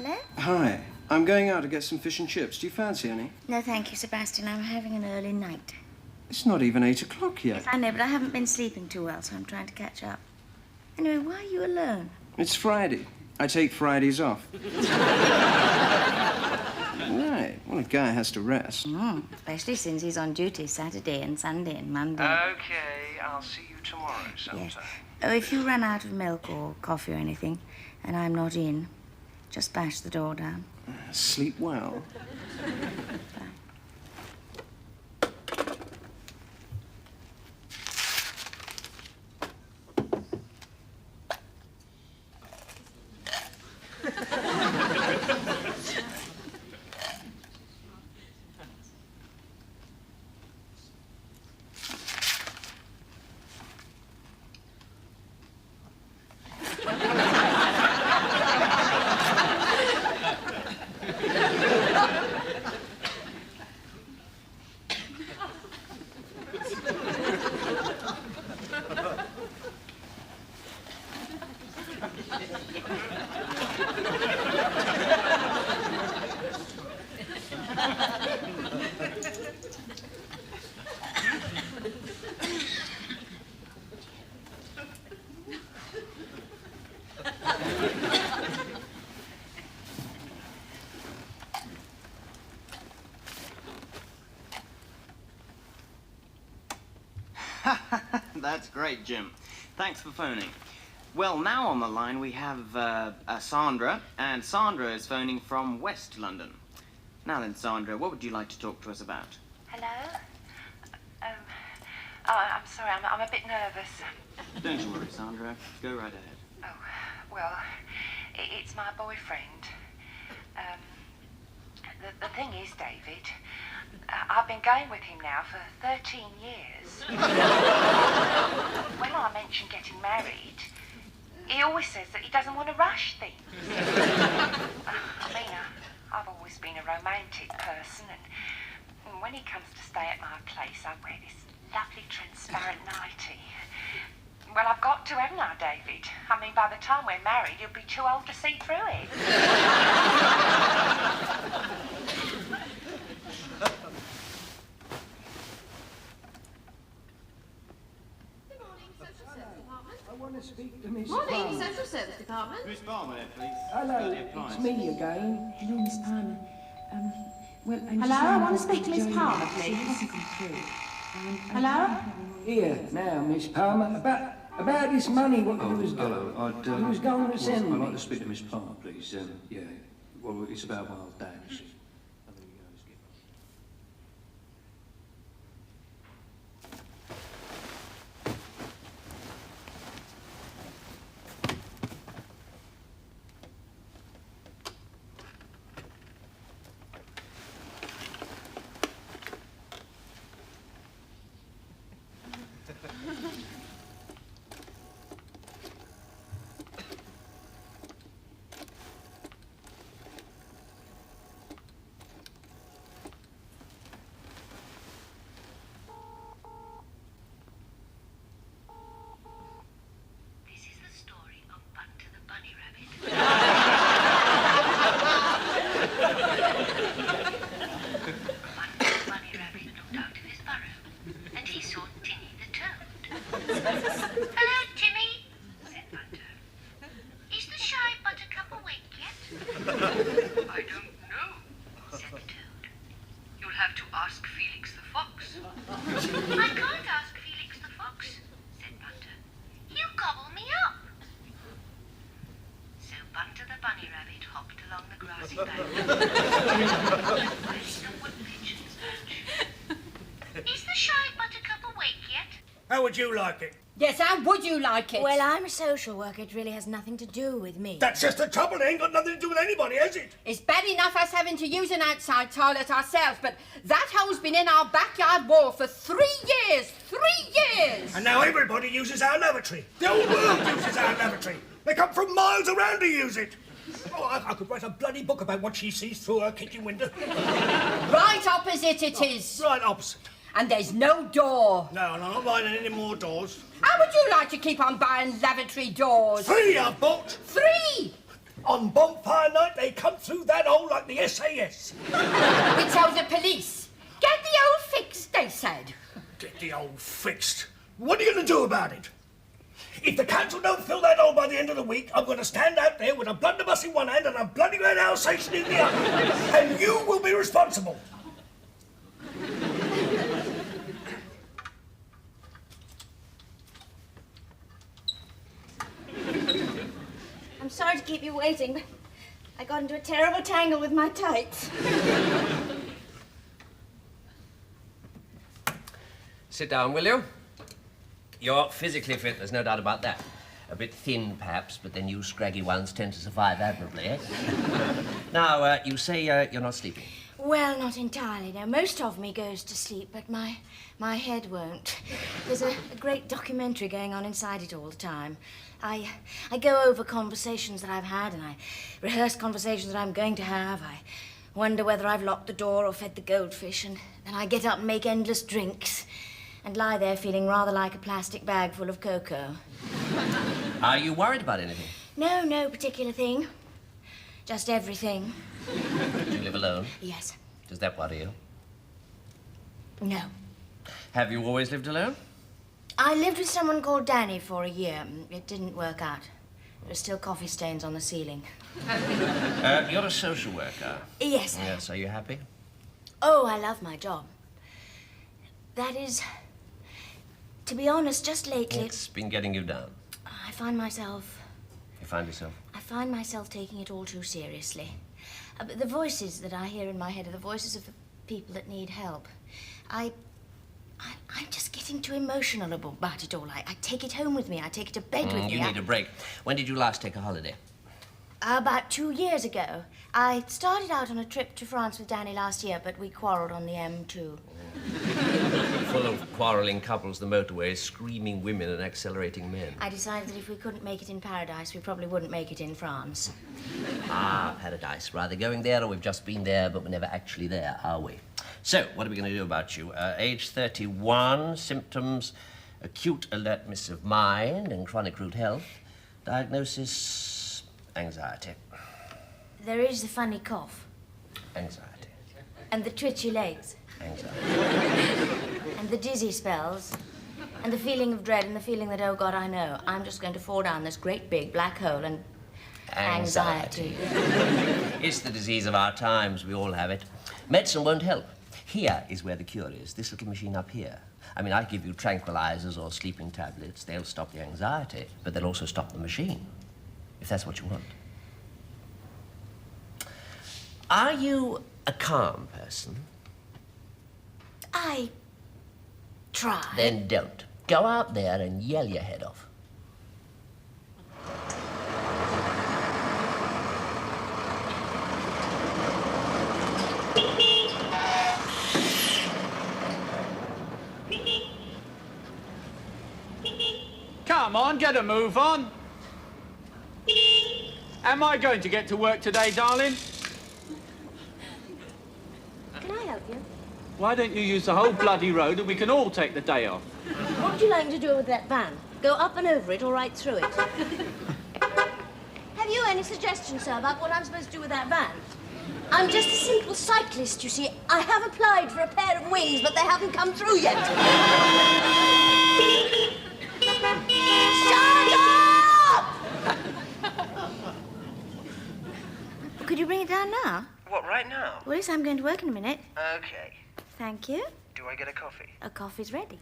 Hello? Hi. I'm going out to get some fish and chips. Do you fancy any? No, thank you, Sebastian. I'm having an early night. It's not even 8 o'clock yet. Yes, I know, but I haven't been sleeping too well, so I'm trying to catch up. Anyway, why are you alone? It's Friday. I take Fridays off. Right. Well, a guy has to rest. Especially since he's on duty Saturday and Sunday and Monday. Okay, I'll see you tomorrow sometime. Yes. Oh, if you run out of milk or coffee or anything, and I'm not in, just bash the door down. Sleep well. Bye. That's great, Jim. Thanks for phoning. Well, now on the line we have Sandra, and Sandra is phoning from West London. Now then, Sandra, what would you like to talk to us about? Hello? I'm sorry, I'm a bit nervous. Don't you worry, Sandra. Go right ahead. Oh, well, it's my boyfriend. The thing is, David, I've been going with him now for 13 years. When I mention getting married, he always says that he doesn't want to rush things. I've always been a romantic person, and when he comes to stay at my place, I wear this lovely transparent nightie. Well, I've got to, haven't I, David? I mean, by the time we're married, you'll be too old to see through it. I want to speak to Miss Morning, Palmer. Social Service Department. Miss Palmer, there, please. Hello, it's me again. Hello, Miss Palmer. Hello, I want to speak to Miss Palmer, please. She hasn't come through. Hello? Here, now, Miss Palmer, about this money what you was Hello, you was going to send I'd me. like to speak to Miss Palmer, please. Yeah, well, it's about my old dad, you see. How would you like it? Yes, how would you like it? Well, I'm a social worker. It really has nothing to do with me. That's just the trouble. It ain't got nothing to do with anybody, has it? It's bad enough us having to use an outside toilet ourselves, but that hole's been in our backyard wall for 3 years! 3 years! And now everybody uses our lavatory. The whole world uses our lavatory. They come from miles around to use it. Oh, I could write a bloody book about what she sees through her kitchen window. Right opposite it is. Right opposite. And there's no door. No, I'm not buying any more doors. How would you like to keep on buying lavatory doors? 3 I've bought. 3? On bonfire night, they come through that hole like the SAS. We tell the police. Get the old fixed, they said. Get the hole fixed. What are you going to do about it? If the council don't fill that hole by the end of the week, I'm going to stand out there with a blunderbuss in one hand and a bloody red Alsatian in the other. And you will be responsible. I'm sorry to keep you waiting, but I got into a terrible tangle with my tights. Sit down, will you? You're physically fit, there's no doubt about that. A bit thin, perhaps, but then you scraggy ones tend to survive admirably, eh? Now, you say you're not sleeping. Well, not entirely, no. Most of me goes to sleep, but my head won't. There's a great documentary going on inside it all the time. I go over conversations that I've had, and I rehearse conversations that I'm going to have. I wonder whether I've locked the door or fed the goldfish, and then I get up and make endless drinks and lie there feeling rather like a plastic bag full of cocoa. Are you worried about anything? No, no particular thing. Just everything. Do you live alone? Yes. Does that worry you? No. Have you always lived alone? I lived with someone called Danny for a year. It didn't work out. There were still coffee stains on the ceiling. You're a social worker. Yes. Yes, are you happy? Oh, I love my job. That is, to be honest, just lately... It's been getting you down. I find myself... You find yourself? I find myself taking it all too seriously. But the voices that I hear in my head are the voices of the people that need help. I'm just getting too emotional about it all. I take it home with me. I take it to bed with me. You need a break. When did you last take a holiday? About 2 years ago. I started out on a trip to France with Danny last year, but we quarrelled on the M2. Full of quarrelling couples, the motorway, screaming women and accelerating men. I decided that if we couldn't make it in paradise, we probably wouldn't make it in France. Ah, paradise. Rather going there, or we've just been there, but we're never actually there, are we? So, what are we going to do about you? Age 31, symptoms, acute alertness of mind and chronic root health. Diagnosis, anxiety. There is the funny cough. Anxiety. And the twitchy legs. Anxiety. And the dizzy spells. And the feeling of dread and the feeling that, oh, God, I know, I'm just going to fall down this great big black hole and... Anxiety. It's the disease of our times. We all have it. Medicine won't help. Here is where the cure is. This little machine up here. I mean, I give you tranquilizers or sleeping tablets. They'll stop the anxiety, but they'll also stop the machine, if that's what you want. Are you a calm person? I try. Then don't. Go out there and yell your head off. Come on, get a move on. Am I going to get to work today, darling? Can I help you? Why don't you use the whole bloody road and we can all take the day off? What would you like to do with that van? Go up and over it or right through it? Have you any suggestions, sir, about what I'm supposed to do with that van? I'm just a simple cyclist, you see. I have applied for a pair of wings, but they haven't come through yet. Shut up! Could you bring it down now? What, right now? Well, yes, I'm going to work in a minute. Okay. Thank you. Do I get a coffee? A coffee's ready.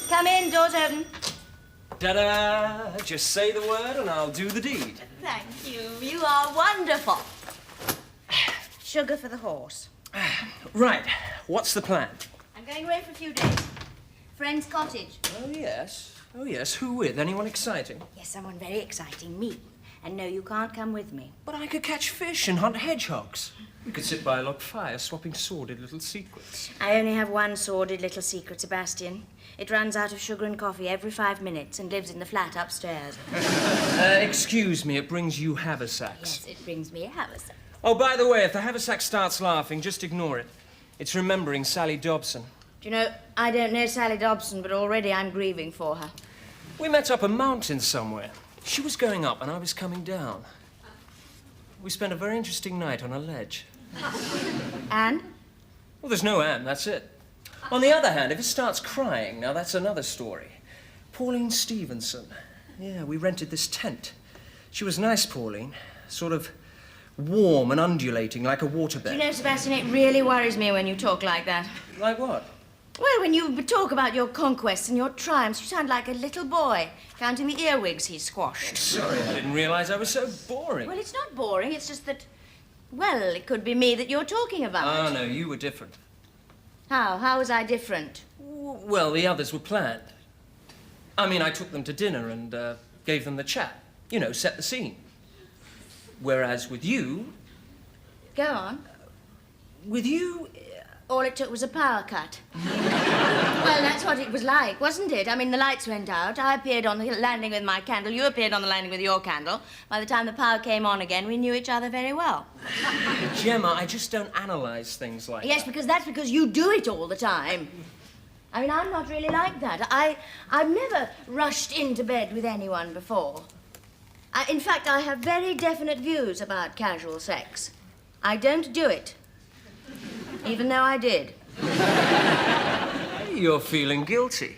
Come in, door's open. Ta-da! Just say the word and I'll do the deed. Thank you. You are wonderful. Sugar for the horse. Right. What's the plan? I'm going away for a few days. Friend's cottage. Oh, yes. Oh, yes. Who with? Anyone exciting? Yes, someone very exciting. Me. And no, you can't come with me. But I could catch fish and hunt hedgehogs. We could sit by a log fire, swapping sordid little secrets. I only have one sordid little secret, Sebastian. It runs out of sugar and coffee every 5 minutes and lives in the flat upstairs. Excuse me, it brings you haversacks. Yes, it brings me a haversack. Oh, by the way, if the haversack starts laughing, just ignore it. It's remembering Sally Dobson. Do you know, I don't know Sally Dobson, but already I'm grieving for her. We met up a mountain somewhere. She was going up and I was coming down. We spent a very interesting night on a ledge. And? Well, there's no and, that's it. On the other hand, if it starts crying, now that's another story. Pauline Stevenson. Yeah, we rented this tent. She was nice, Pauline. Sort of warm and undulating like a waterbed. Do you know, Sebastian, it really worries me when you talk like that. Like what? Well, when you talk about your conquests and your triumphs, you sound like a little boy counting the earwigs he squashed. Sorry, I didn't realize I was so boring. Well, it's not boring, it's just that, well, it could be me that you're talking about. Oh, no, you were different. How? How was I different? Well, the others were planned. I mean, I took them to dinner and gave them the chat. You know, set the scene. Whereas with you... Go on. With you... All it took was a power cut. Well, that's what it was like, wasn't it? I mean, the lights went out. I appeared on the landing with my candle. You appeared on the landing with your candle. By the time the power came on again, we knew each other very well. Gemma, I just don't analyze things like Yes, that. that's because you do it all the time. I mean, I'm not really like that. I've never rushed into bed with anyone before. In fact, I have very definite views about casual sex. I don't do it. Even though I did. You're feeling guilty.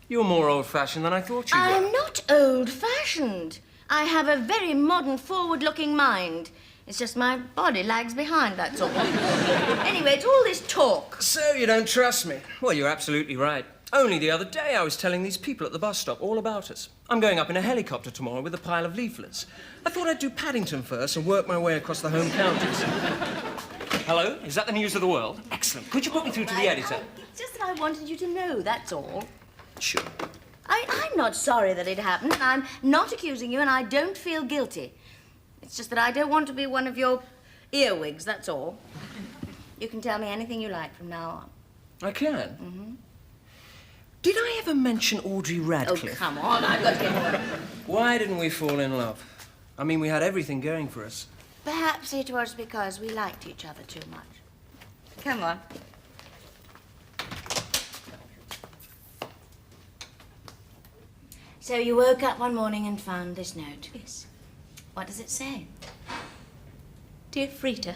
You're more old-fashioned than I thought you were. I'm not old-fashioned. I have a very modern, forward-looking mind. It's just my body lags behind, that's all. Anyway, it's all this talk. So you don't trust me? Well, you're absolutely right. Only the other day I was telling these people at the bus stop all about us. I'm going up in a helicopter tomorrow with a pile of leaflets. I thought I'd do Paddington first and work my way across the home counties. Hello? Is that the news of the world? Excellent. Could you put me through to the editor? It's just that I wanted you to know, that's all. Sure. I'm not sorry that it happened. I'm not accusing you, and I don't feel guilty. It's just that I don't want to be one of your earwigs, that's all. You can tell me anything you like from now on. I can? Mm-hmm. Did I ever mention Audrey Radcliffe? Oh, come on, I've got to get more. Why didn't we fall in love? I mean, we had everything going for us. Perhaps it was because we liked each other too much. Come on. So you woke up one morning and found this note? Yes. What does it say? Dear Frida,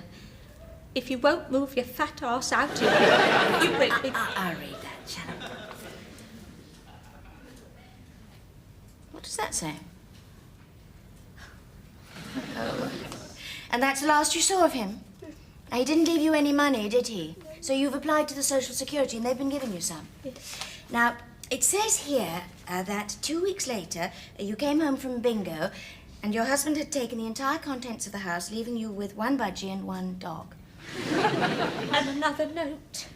if you won't move your fat arse out of here, you will be... I'll read that, shall I? What does that say? Oh. And that's the last you saw of him? Now, he didn't leave you any money, did he? So you've applied to the Social Security and they've been giving you some? Yes. Now, it says here that 2 weeks later, you came home from bingo and your husband had taken the entire contents of the house, leaving you with one budgie and one dog. And another note.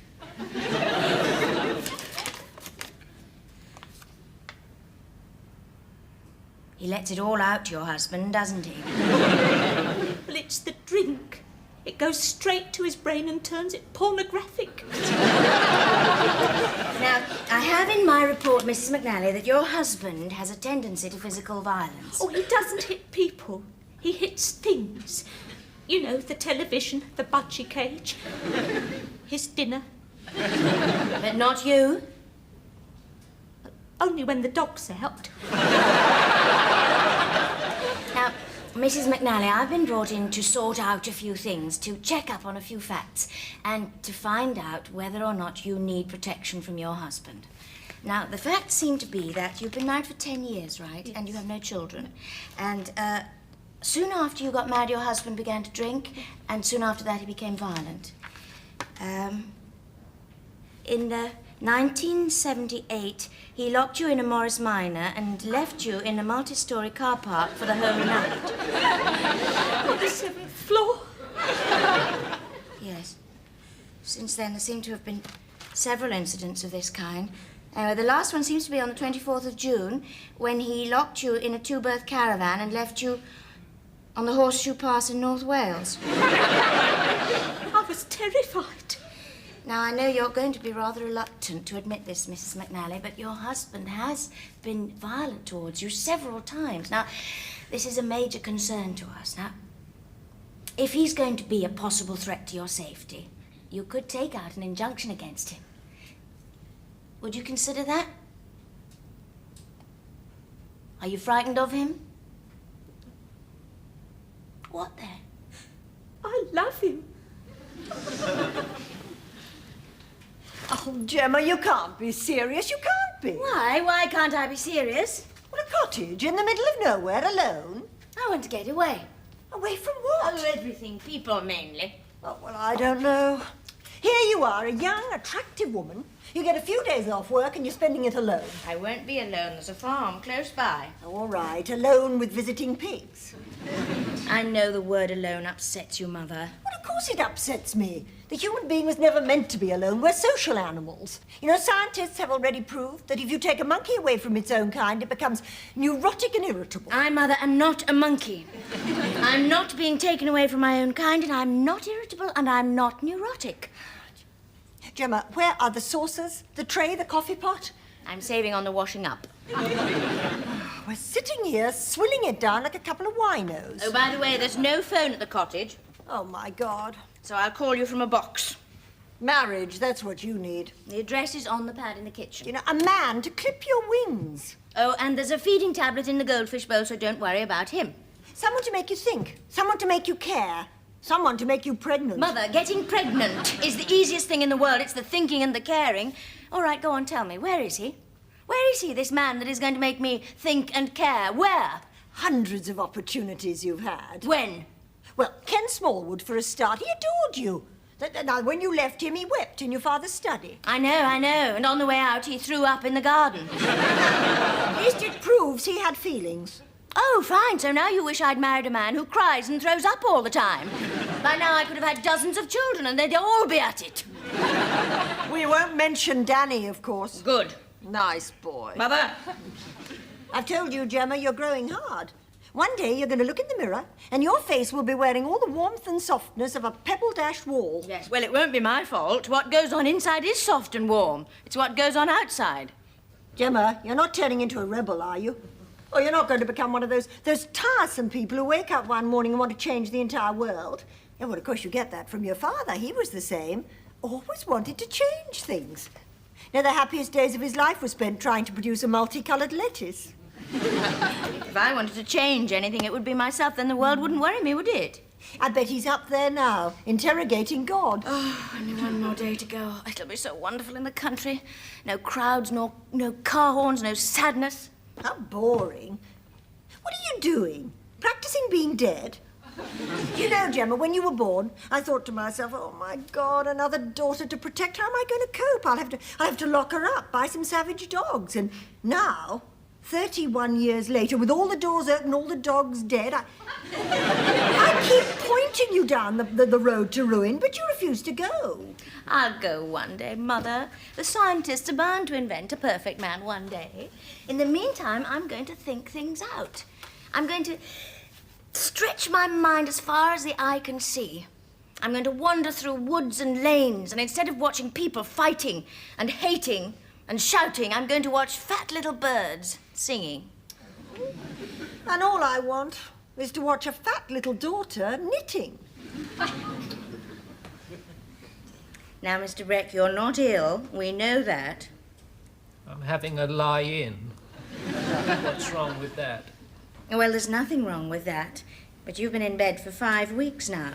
He lets it all out, your husband, doesn't he? Well, it's the drink. It goes straight to his brain and turns it pornographic. Now, I have in my report, Mrs. McNally, that your husband has a tendency to physical violence. Oh, he doesn't hit people. He hits things. You know, the television, the budgie cage, his dinner. But not you? Only when the dog's out. Now, Mrs. McNally, I've been brought in to sort out a few things, to check up on a few facts, and to find out whether or not you need protection from your husband. Now, the facts seem to be that you've been married for 10 years, right? Yes. And you have no children. And soon after you got married, your husband began to drink, and soon after that he became violent. In 1978, he locked you in a Morris Minor and left you in a multi-story car park for the whole night. On the 7th floor? Yes. Since then, there seem to have been several incidents of this kind. The last one seems to be on the 24th of June, when he locked you in a two-berth caravan and left you on the Horseshoe Pass in North Wales. I was terrified. Now, I know you're going to be rather reluctant to admit this, Mrs. McNally, but your husband has been violent towards you several times. Now, this is a major concern to us. Now, if he's going to be a possible threat to your safety, you could take out an injunction against him. Would you consider that? Are you frightened of him? What then? I love him. Oh, Gemma, you can't be serious. You can't be. Why? Why can't I be serious? What, a cottage in the middle of nowhere alone? I want to get away. Away from what? Oh, everything. People, mainly. Oh, well, I don't know. Here you are, a young, attractive woman. You get a few days off work and you're spending it alone. I won't be alone. There's a farm close by. All right, alone with visiting pigs. I know the word alone upsets you, Mother. Well, of course it upsets me. The human being was never meant to be alone. We're social animals. You know, scientists have already proved that if you take a monkey away from its own kind, it becomes neurotic and irritable. I, Mother, am not a monkey. I'm not being taken away from my own kind, and I'm not irritable, and I'm not neurotic. Gemma, where are the saucers, the tray, the coffee pot? I'm saving on the washing up. We're sitting here, swilling it down like a couple of winos. Oh, by the way, there's no phone at the cottage. Oh, my God. So I'll call you from a box. Marriage, that's what you need. The address is on the pad in the kitchen. You know, a man to clip your wings. Oh, and there's a feeding tablet in the goldfish bowl, so don't worry about him. Someone to make you think. Someone to make you care. Someone to make you pregnant. Mother, getting pregnant is the easiest thing in the world. It's the thinking and the caring. All right, go on, tell me. Where is he? Where is he, this man that is going to make me think and care? Where? Hundreds of opportunities you've had. When? Well, Ken Smallwood, for a start. He adored you. Now, when you left him, he wept in your father's study. I know. And on the way out, he threw up in the garden. At least it proves he had feelings. Oh, fine. So now you wish I'd married a man who cries and throws up all the time. By now I could have had dozens of children and they'd all be at it. We won't mention Danny, of course. Good. Nice boy. Mother. I've told you, Gemma, you're growing hard. One day you're going to look in the mirror and your face will be wearing all the warmth and softness of a pebble-dashed wall. Yes, well, it won't be my fault. What goes on inside is soft and warm. It's what goes on outside. Gemma, you're not turning into a rebel, are you? Or you're not going to become one of those tiresome people who wake up one morning and want to change the entire world. Yeah, well, of course, you get that from your father. He was the same. Always wanted to change things. Now, the happiest days of his life were spent trying to produce a multicoloured lettuce. If I wanted to change anything, it would be myself. Then the world wouldn't worry me, would it? I bet he's up there now, interrogating God. Oh, only one more day to go. It'll be so wonderful in the country. No crowds, no car horns, no sadness. How boring. What are you doing? Practicing being dead? You know, Gemma, when you were born, I thought to myself, oh, my God, another daughter to protect. How am I going to cope? I'll have to lock her up, buy some savage dogs. And now, 31 years later, with all the doors open, all the dogs dead, I keep pointing you down the road to ruin, but you refuse to go. I'll go one day, Mother. The scientists are bound to invent a perfect man one day. In the meantime, I'm going to think things out. I'm going to stretch my mind as far as the eye can see. I'm going to wander through woods and lanes, and instead of watching people fighting and hating and shouting, I'm going to watch fat little birds singing. And all I want is to watch a fat little daughter knitting. Now, Mr. Breck, you're not ill. We know that. I'm having a lie-in. What's wrong with that? Well, there's nothing wrong with that. But you've been in bed for 5 weeks now.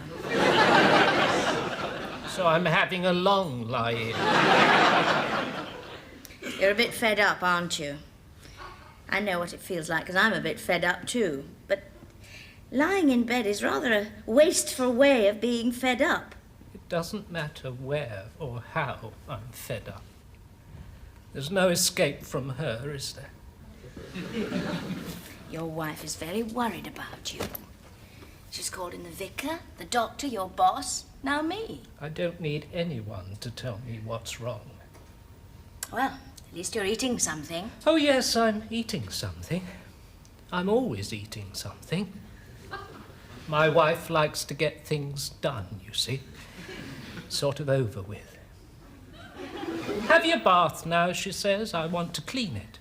So I'm having a long lie-in. You're a bit fed up, aren't you? I know what it feels like, because I'm a bit fed up, too. But lying in bed is rather a wasteful way of being fed up. It doesn't matter where or how I'm fed up. There's no escape from her, is there? Your wife is very worried about you. She's called in the vicar, the doctor, your boss, now me. I don't need anyone to tell me what's wrong. Well, At least you're eating something. Oh, yes, I'm eating something. I'm always eating something. My wife likes to get things done, you see. Sort of over with. Have your bath now, she says. I want to clean it.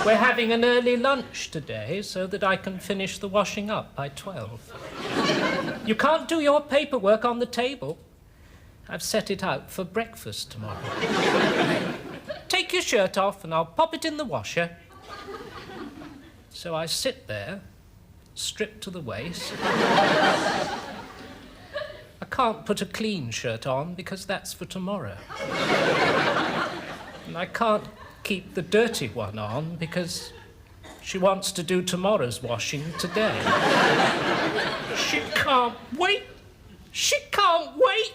We're having an early lunch today so that I can finish the washing up by 12. You can't do your paperwork on the table. I've set it out for breakfast tomorrow. Take your shirt off and I'll pop it in the washer. So I sit there, stripped to the waist. I can't put a clean shirt on because that's for tomorrow. And I can't keep the dirty one on because she wants to do tomorrow's washing today. She can't wait. She can't wait.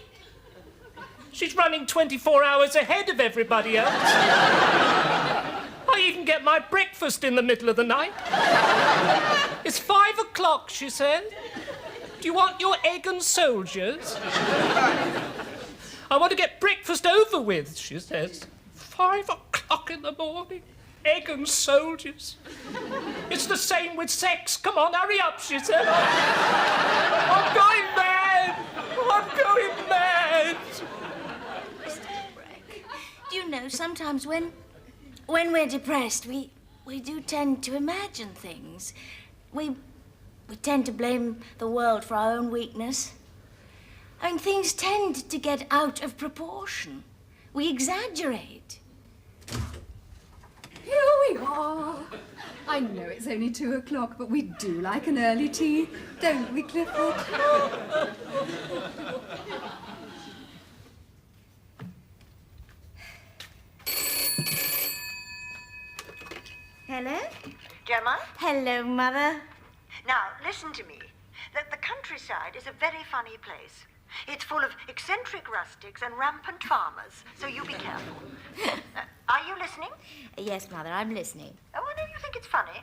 She's running 24 hours ahead of everybody else. I even get my breakfast in the middle of the night. It's 5 o'clock, she said. Do you want your egg and soldiers? I want to get breakfast over with, she says. 5 o'clock in the morning. Egg and soldiers. It's the same with sex. Come on, hurry up, she said. I'm going mad. I'm going mad. Mr. Breck, do you know, sometimes when we're depressed, we do tend to imagine things. We tend to blame the world for our own weakness. I mean, things tend to get out of proportion. We exaggerate. Here we are. I know it's only 2 o'clock, but we do like an early tea, don't we, Clifford? Hello? Gemma? Hello, Mother. Now, listen to me. The countryside is a very funny place. It's full of eccentric rustics and rampant farmers, so you be careful. Are you listening? Yes, Mother, I'm listening. Oh, I know you think it's funny,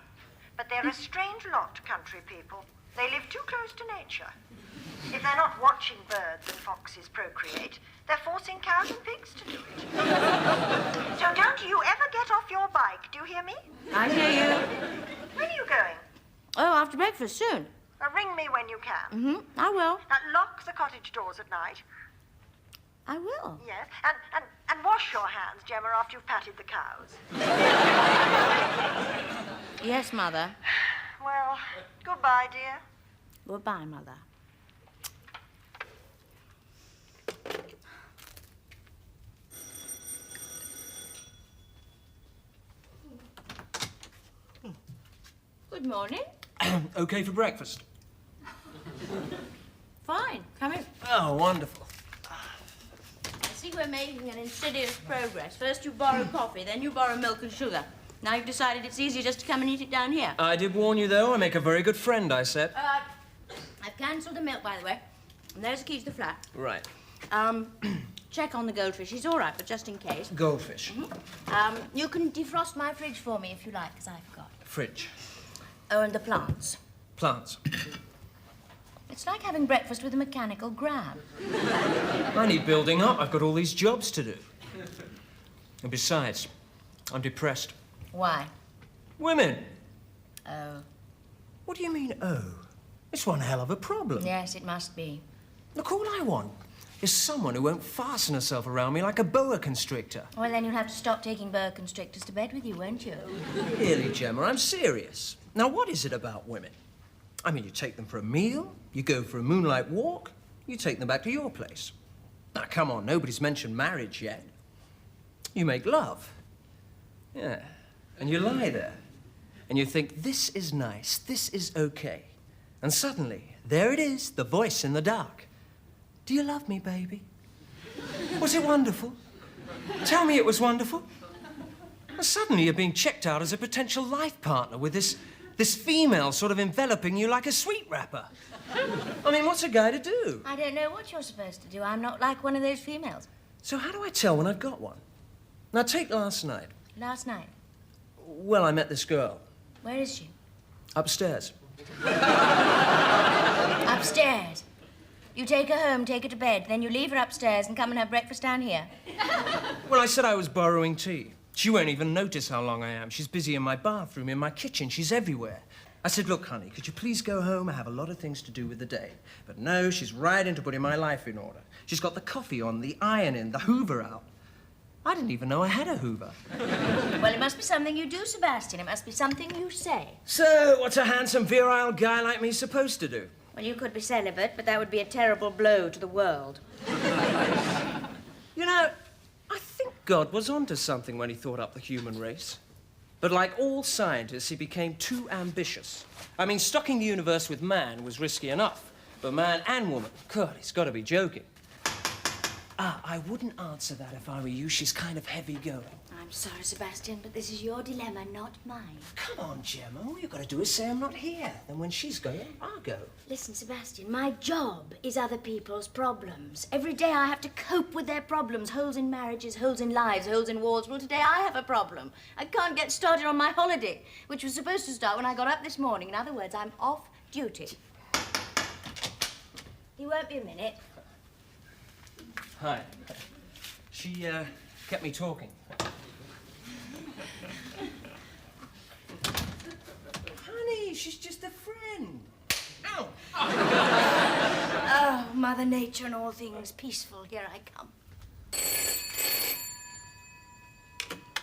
but they're a strange lot, country people. They live too close to nature. If they're not watching birds and foxes procreate, they're forcing cows and pigs to do it. So don't you ever get off your bike, do you hear me? I hear you. When are you going? Oh, after breakfast, soon. Ring me when you can. Mm-hmm, I will. Lock the cottage doors at night. I will. Yes, and wash your hands, Gemma, after you've patted the cows. Yes, Mother. Well, goodbye, dear. Goodbye, Mother. Good morning. Okay for breakfast? Fine. Come in. Oh, wonderful. I see we're making an insidious progress. First you borrow coffee, then you borrow milk and sugar. Now you've decided it's easier just to come and eat it down here. I did warn you, though. I make a very good friend, I said. I've cancelled the milk, by the way. And there's the key to the flat. Right. Check on the goldfish. He's all right, but just in case. Goldfish. Mm-hmm. You can defrost my fridge for me if you like, because I forgot. Fridge. Oh, and the plants. Plants. It's like having breakfast with a mechanical grab. I need building up. I've got all these jobs to do. And besides, I'm depressed. Why? Women. Oh. What do you mean, oh? It's one hell of a problem. Yes, it must be. Look, all I want is someone who won't fasten herself around me like a boa constrictor. Well, then you'll have to stop taking boa constrictors to bed with you, won't you? Really, Gemma, I'm serious. Now, what is it about women? I mean, you take them for a meal, you go for a moonlight walk, you take them back to your place. Now, come on, nobody's mentioned marriage yet. You make love. Yeah. And you lie there. And you think, this is nice, this is okay. And suddenly, there it is, the voice in the dark. Do you love me, baby? Was it wonderful? Tell me it was wonderful. And suddenly you're being checked out as a potential life partner with this female sort of enveloping you like a sweet wrapper. I mean, what's a guy to do? I don't know what you're supposed to do. I'm not like one of those females. So how do I tell when I've got one? Now, take last night. Last night? Well, I met this girl. Where is she? Upstairs. Upstairs? You take her home, take her to bed, then you leave her upstairs and come and have breakfast down here. Well, I said I was borrowing tea. She won't even notice how long I am. She's busy in my bathroom, in my kitchen. She's everywhere. I said, look, honey, could you please go home? I have a lot of things to do with the day. But no, she's right into putting my life in order. She's got the coffee on, the iron in, the Hoover out. I didn't even know I had a Hoover. Well, it must be something you do, Sebastian. It must be something you say. So, what's a handsome, virile guy like me supposed to do? Well, you could be celibate, but that would be a terrible blow to the world. You know, I think God was onto something when he thought up the human race. But like all scientists, he became too ambitious. I mean, stocking the universe with man was risky enough. But man and woman, God, he's got to be joking. I wouldn't answer that if I were you. She's kind of heavy-going. I'm sorry, Sebastian, but this is your dilemma, not mine. Come on, Gemma. All you've got to do is say I'm not here. Then when she's going, I'll go. Listen, Sebastian, my job is other people's problems. Every day I have to cope with their problems. Holes in marriages, holes in lives, holes in walls. Well, today I have a problem. I can't get started on my holiday, which was supposed to start when I got up this morning. In other words, I'm off duty. You won't be a minute. Hi. She, kept me talking. Honey, she's just a friend. Ow! Oh, Mother Nature and all things peaceful. Here I come.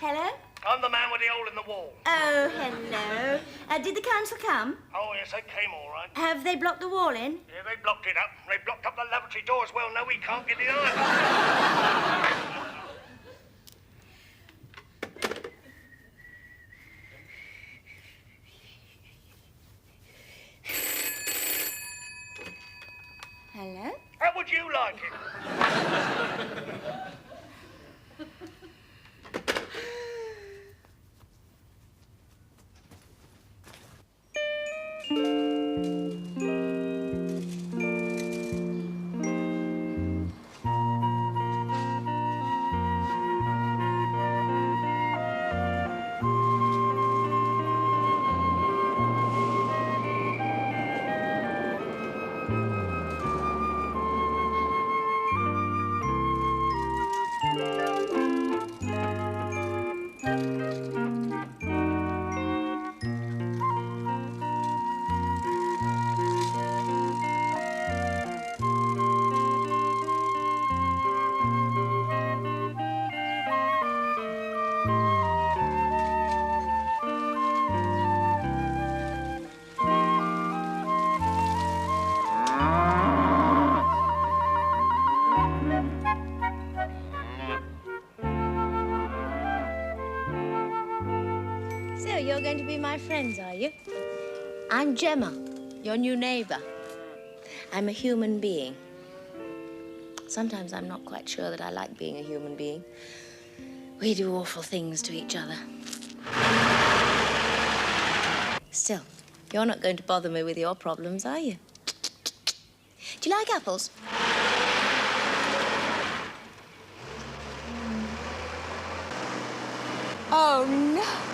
Hello? I'm the man with the hole in the wall. Oh, hello. Did the council come? Oh, yes, they came all right. Have they blocked the wall in? Yeah, they blocked it up. They blocked up the lavatory door as well. No, we can't get it either. Hello? How would you like it? So, you're going to be my friends, are you? I'm Gemma, your new neighbor. I'm a human being. Sometimes I'm not quite sure that I like being a human being. We do awful things to each other. Still, you're not going to bother me with your problems, are you? Do you like apples? Oh, no.